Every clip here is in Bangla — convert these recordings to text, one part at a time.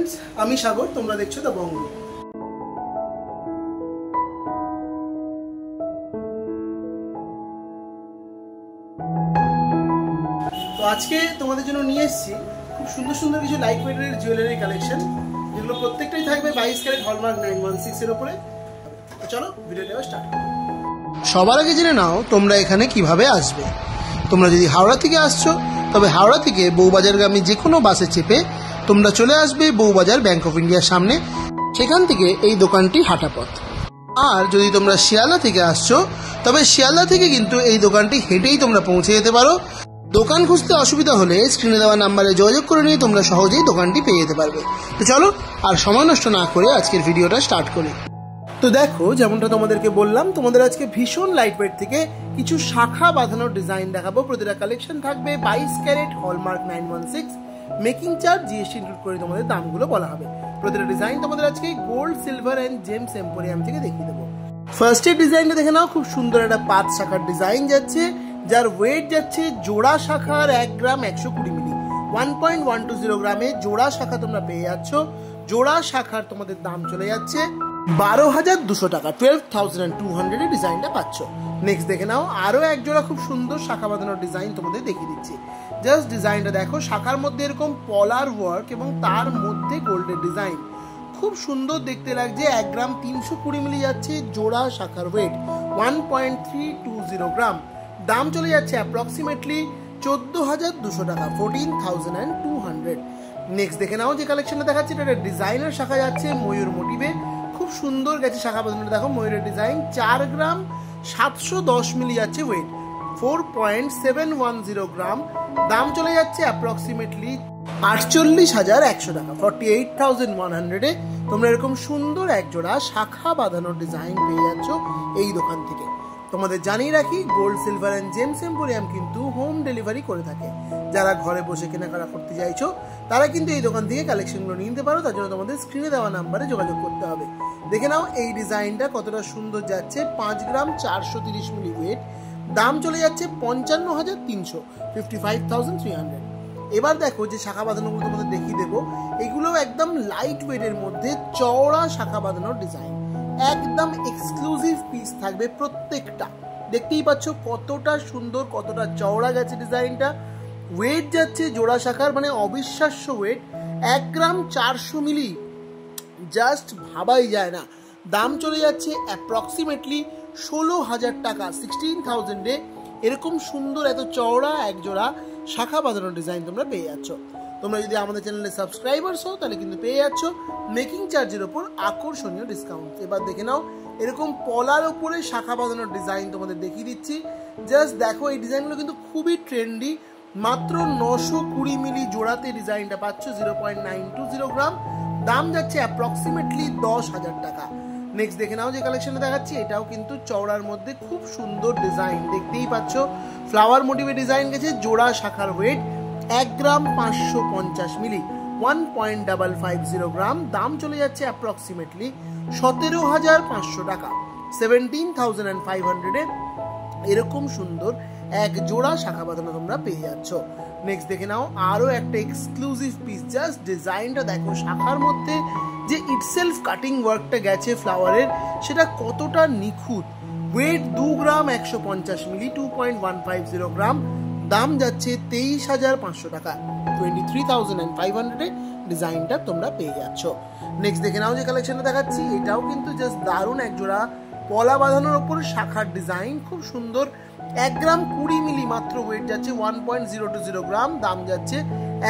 ফ্রেন্ডস, আমি সাগর, তোমরা দেখছো দ্য বঙ্গ। তো আজকে তোমাদের জন্য নিয়ে এসেছি খুব সুন্দর সুন্দর কিছু লাইট ওয়েটের জুয়েলারি কালেকশন, যেগুলো প্রত্যেকটাই থাকবে 22 ক্যারেট হলমার্ক 916 এর উপরে। চলো ভিডিওটা স্টার্ট করি। সবার আগে জেনে নাও তোমরা এখানে কিভাবে আসবে। তোমরা যদি হাওড়া থেকে আসছো তবে হাওড়া থেকে বউবাজারগামী যে কোনো বাসে চেপে তোমরা চলে আসবে বউবাজার ব্যাংক অফ ইন্ডিয়ার সামনে। সেখান থেকে এই দোকানটি হাঁটা পথ। আর যদি তোমরা শিয়ালদা থেকে আসছো তবে শিয়ালদা থেকে কিন্তু এই দোকানটি হেঁটেই তোমরা পৌঁছে যেতে পারো। দোকান খুঁজতে অসুবিধা হলে স্ক্রিনে দেওয়া নাম্বারে যোগাযোগ করে নিয়ে তোমরা সহজেই দোকানটি পেয়ে যেতে পারবে। তো চলো আর সময় নষ্ট না করে আজকের ভিডিওটা স্টার্ট করি। তো দেখো, যেমনটা তোমাদেরকে বললাম, তোমাদের আজকে ভীষণ লাইট ওয়েট থেকে কিছু শাখা বাঁধানোর ডিজাইন দেখাবো। প্রতিটা কালেকশন থাকবে 22 carat hallmark 916, making charge GST include করে তোমাদের দামগুলো বলা হবে। প্রতিটা ডিজাইন তোমাদের আজকে gold, silver and gems emporium থেকে দেখিয়ে দেবো। ফার্স্টের ডিজাইনটা দেখে নাও, খুব সুন্দর একটা 5 শাখার ডিজাইন যাচ্ছে, যার ওয়েট যাচ্ছে জোড়া শাখার 1 গ্রাম 120 মিলি, 1.120 গ্রামে জোড়া শাখা তোমরা পেয়ে যাচ্ছ। জোড়া শাখার তোমাদের দাম চলে যাচ্ছে 12,200 টাকা, 12,200 এর ডিজাইনটা পাচ্ছ। নেক্সট দেখে নাও, আরো এক জোড়া খুব সুন্দর শাখা বাঁধানোর ডিজাইন তোমাদের দেখিয়ে দিচ্ছি। জাস্ট ডিজাইনটা দেখো, শাখার মধ্যে এরকম পলার ওয়ার্ক এবং তার মধ্যে গোল্ডের ডিজাইন, খুব সুন্দর দেখতে লাগছে। 1 গ্রাম 320 মিলি যাচ্ছে জোড়া শাখার ওয়েট, 1.320 গ্রাম। দাম চলে যাচ্ছে অ্যাপ্রক্সিমেটলি 14,200 টাকা, 14,200। নেক্সট দেখে নাও, যে কালেকশনটা দেখাচ্ছে এটা ডিজাইনার শাখা যাচ্ছে ময়ূর মোটিভে, খুব সুন্দর গেছে শাখা বাঁধানোটা। দেখো ময়ূরের ডিজাইন, 4 গ্রাম 710 মিলি যাচ্ছে ওয়েট, 4.710 গ্রাম। দাম চলে যাচ্ছে অ্যাপ্রক্সিমেটলি 48,100 টাকা, 48,100 তোমরা এরকম সুন্দর এক জোড়া শাখা বাঁধানোর ডিজাইন পেয়ে যাচ্ছ এই দোকান থেকে। তোমাদের জানিয়ে রাখি, gold, silver and gems emporium কিন্তু হোম ডেলিভারি করে থাকে। যারা ঘরে বসে কেনাকাটা করতে চাইছো তারা কিন্তু এই দোকান থেকে কালেকশনগুলো নিতে পারো। তার জন্য তোমাদের স্ক্রিনে দেওয়া নাম্বারে যোগাযোগ করতে হবে। দেখে নাও এই ডিজাইনটা কতটা সুন্দর যাচ্ছে, 5 গ্রাম 430 মিলি ওয়েট, দাম চলে যাচ্ছে 55,300, 55,300। এবার দেখো যে শাখা বাঁধানোগুলো তোমাদের দেখিয়ে দেবো, এগুলো একদম লাইট ওয়েটের মধ্যে চওড়া শাখা বাঁধানোর ডিজাইন, একদম এক্সক্লুসিভ পিস থাকবে প্রত্যেকটা। দেখতেই পাচ্ছ কতটা সুন্দর, কতটা চওড়া গেছে ডিজাইনটা। ওয়েট যাচ্ছে জোড়া শাখার, মানে অবিশ্বাস্য ওয়েট, 1 গ্রাম 400 মিলি, জাস্ট ভাবাই যায় না। দাম চলে যাচ্ছে অ্যাপ্রক্সিমেটলি 16,000 টাকা, 16,000-এ এরকম সুন্দর এত চওড়া এক জোড়া শাখা বাঁধানোর ডিজাইন তোমরা পেয়ে যাচ্ছ। তোমরা যদি আমাদের চ্যানেলে সাবস্ক্রাইবার্স হও তাহলে কিন্তু পেয়ে যাচ্ছ মেকিং চার্জের ওপর আকর্ষণীয় ডিসকাউন্ট। এবার দেখে নাও, এরকম পলার ওপরে শাখা বাঁধানোর ডিজাইন তোমাদের দেখিয়ে দিচ্ছি। জাস্ট দেখো, এই ডিজাইনগুলো কিন্তু খুবই ট্রেন্ডি। মাত্র 920 মিলি জোড়াতে ডিজাইনটা পাচ্ছ, 0.920 গ্রাম। দাম যাচ্ছে অ্যাপ্রক্সিমেটলি 10,000 টাকা। নেক্সট দেখে নাও, যে কালেকশনে দেখাচ্ছি এটাও কিন্তু চওড়ার মধ্যে খুব সুন্দর ডিজাইন, দেখতেই পাচ্ছ ফ্লাওয়ার মোটিভে ডিজাইন গেছে। জোড়া শাখার ওয়েট 1 গ্রাম 550 মিলি, 1.550 গ্রাম। দাম চলে যাচ্ছে অ্যাপ্রক্সিমেটলি 17,500 টাকা, 17,500-এ এরকম সুন্দর এক জোড়া শাখা বাঁধানো তোমরা পেয়ে যাচ্ছ। নেক্সট দেখে নাও, আরো একটা এক্সক্লুসিভ পিস। জাস্ট ডিজাইনটা দেখো, শাখার মধ্যে যে ইটসেলফ কাটিং ওয়ার্কটা গেছে ফ্লাওয়ারের, সেটা কতটা নিখুঁত। ওয়েট 2 গ্রাম 150 মিলি, 2.150 গ্রাম। দাম যাচ্ছে 23,500 টাকা, 23,500-এ ডিজাইনটা তোমরা পেয়ে যাচ্ছ। নেক্সট দেখে নাও, যে কালেকশনটা দেখাচ্ছি এটাও কিন্তু জাস্ট দারুণ এক জোড়া পলা বাঁধানোর ওপর শাখার ডিজাইন, খুব সুন্দর। 1 গ্রাম 20 মিলি মাত্র ওয়েট যাচ্ছে, 1.020 গ্রাম। দাম যাচ্ছে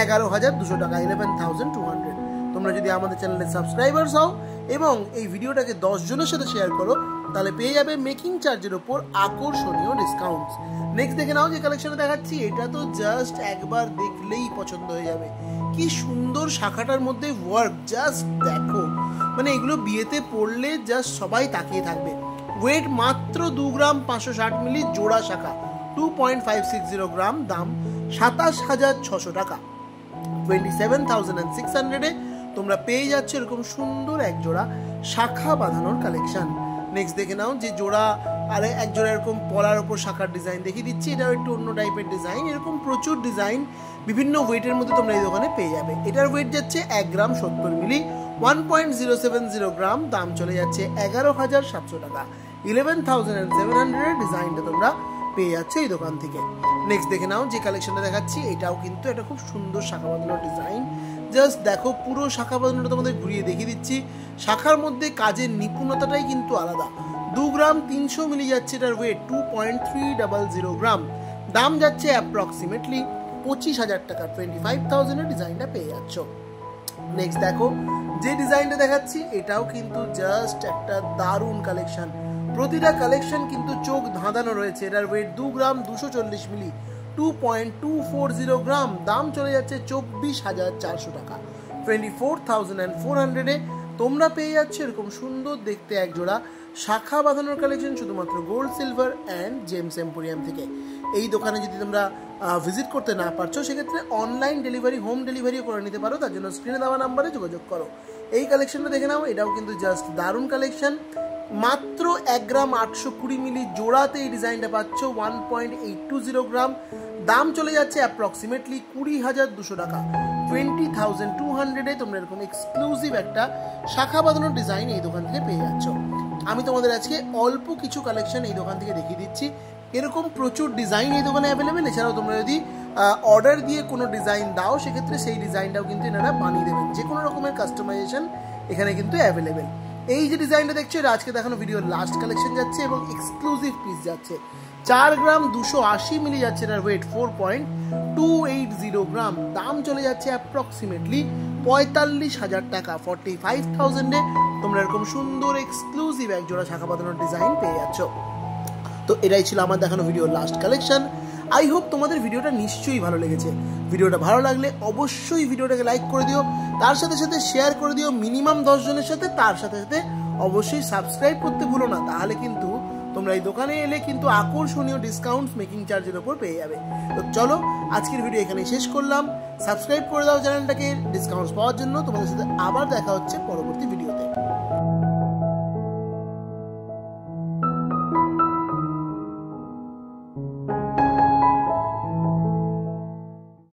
11,200 টাকা, 11,200। তোমরা যদি আমাদের চ্যানেলে সাবস্ক্রাইবার্স হও এবং এই ভিডিওটাকে 10 জনের সাথে শেয়ার করো তাহলে পেয়ে যাবে মেকিং চার্জের ওপর আকর্ষণীয় ডিসকাউন্ট। নেক্সট দেখে নাও, যে কালেকশনে দেখাচ্ছি এটা তো জাস্ট একবার দেখলেই পছন্দ হয়ে যাবে। কি সুন্দর শাখাটার মধ্যে ওয়ার্ক, জাস্ট দেখো, মানে এগুলো বিয়েতে পড়লে জাস্ট সবাই তাকিয়ে থাকবে। ওয়েট মাত্র 2 গ্রাম 560 মিলি জোড়া শাখা, 2.560 গ্রাম। দাম 27,600 টাকা, 27,600-এ তোমরা পেয়ে যাচ্ছ এরকম সুন্দর এক জোড়া শাখা বাঁধানোর কালেকশন। নেক্সট দেখে নাও, যে জোড়া আর একজোড়া এরকম পলার ওপর শাখার ডিজাইন দেখিয়ে দিচ্ছি, এটাও একটু অন্য টাইপের ডিজাইন। এরকম প্রচুর ডিজাইন বিভিন্ন ওয়েটের মধ্যে তোমরা এই দোকানে পেয়ে যাবে। এটার ওয়েট যাচ্ছে 1 গ্রাম 70 মিলি, 1.070 গ্রাম, দাম চলে যাচ্ছে 11,700 টাকা। 11,700 ডিজাইনটা তোমরা পেয়ে যাচ্ছে এই দোকান থেকে। নেক্সট দেখে নাও যে কালেকশনটা দেখাচ্ছি, এটাও কিন্তু একটা খুব সুন্দর শাখা বাঁধানো ডিজাইন। জাস্ট দেখো, পুরো শাখা বাঁধানোটা তোমাদের ঘুরিয়ে দেখিয়ে দিচ্ছি। শাখার মধ্যে কাজের নিপুণতাটাই কিন্তু আলাদা। 2 গ্রাম 300 মিলি যাচ্ছে এটার ওয়েট, 2.300 গ্রাম, দাম যাচ্ছে অ্যাপ্রক্সিমেটলি 25,000 টাকা। 25,000 ডিজাইনটা পেয়ে যাচ্ছ। নেক্সট দেখো যে ডিজাইনটা দেখাচ্ছি, এটাও কিন্তু জাস্ট একটা দারুণ কালেকশন। প্রতিটা কালেকশন কিন্তু চোখ ধাঁধানো রয়েছে। এটার ওয়েট 2 গ্রাম 240 মিলি, 2.240 গ্রাম, দাম চলে যাচ্ছে 24,400 টাকা। 24,400 তোমরা পেয়ে যাচ্ছ এরকম সুন্দর দেখতে এক জোড়া শাখা বাঁধানোর কালেকশন শুধুমাত্র gold, silver and gems emporium থেকে। এই দোকানে যদি তোমরা ভিজিট করতে না পারছো, সেক্ষেত্রে অনলাইন ডেলিভারি, হোম ডেলিভারিও করে নিতে পারো। তার জন্য স্ক্রিনে দেওয়া নাম্বারে যোগাযোগ করো। এই কালেকশনটা দেখে নাও, এটাও কিন্তু জাস্ট দারুণ কালেকশন। মাত্র 1 গ্রাম 820 মিলি জোড়াতে এই ডিজাইনটা পাচ্ছ, 1.820 গ্রাম, দাম চলে যাচ্ছে অ্যাপ্রক্সিমেটলি 20,200 টাকা। 20,200 তোমরা এরকম এক্সক্লুসিভ একটা শাখা বাঁধানোর ডিজাইন এই দোকান থেকে পেয়ে যাচ্ছ। আমি তোমাদের আজকে অল্প কিছু কালেকশন এই দোকান থেকে দেখিয়ে দিচ্ছি। এরকম প্রচুর ডিজাইন এই দোকানে অ্যাভেলেবেল। এছাড়াও তোমরা যদি অর্ডার দিয়ে কোনো ডিজাইন দাও, সেক্ষেত্রে সেই ডিজাইনটাও কিন্তু এনারা বানিয়ে দেবেন। যে কোনো রকমের কাস্টমাইজেশন এখানে কিন্তু অ্যাভেলেবেল। এই যে ডিজাইনটা দেখছো, এটা আজকে দেখানো ভিডিওর লাস্ট কালেকশন যাচ্ছে এবং এক্সক্লুসিভ পিস যাচ্ছে। 4 গ্রাম 280 মিলি যাচ্ছে এটার ওয়েট, 4.280 গ্রাম, দাম চলে যাচ্ছে অ্যাপ্রক্সিমেটলি 45,000 টাকা। 45,000 তোমরা এরকম সুন্দর এক্সক্লুসিভ এক জোড়া শাখা বাঁধানোর ডিজাইন পেয়ে যাচ্ছ। তো এটাই ছিল আমার দেখানো ভিডিওর লাস্ট কালেকশন। আই হোপ তোমাদের ভিডিওটা নিশ্চয়ই ভালো লেগেছে। ভিডিওটা ভালো লাগলে অবশ্যই ভিডিওটাকে লাইক করে দিও, তার সাথে সাথে শেয়ার করে দিও মিনিমাম 10 জনের সাথে। তার সাথে সাথে অবশ্যই সাবস্ক্রাইব করতে ভুলো না, তাহলে কিন্তু তোমরা এই দোকানে এলে কিন্তু আকর্ষণীয় ডিসকাউন্ট মেকিং চার্জের ওপর পেয়ে যাবে। তো চলো আজকের ভিডিও এখানে শেষ করলাম। সাবস্ক্রাইব করে দাও চ্যানেলটাকে ডিসকাউন্ট পাওয়ার জন্য। তোমাদের সাথে আবার দেখা হচ্ছে পরবর্তী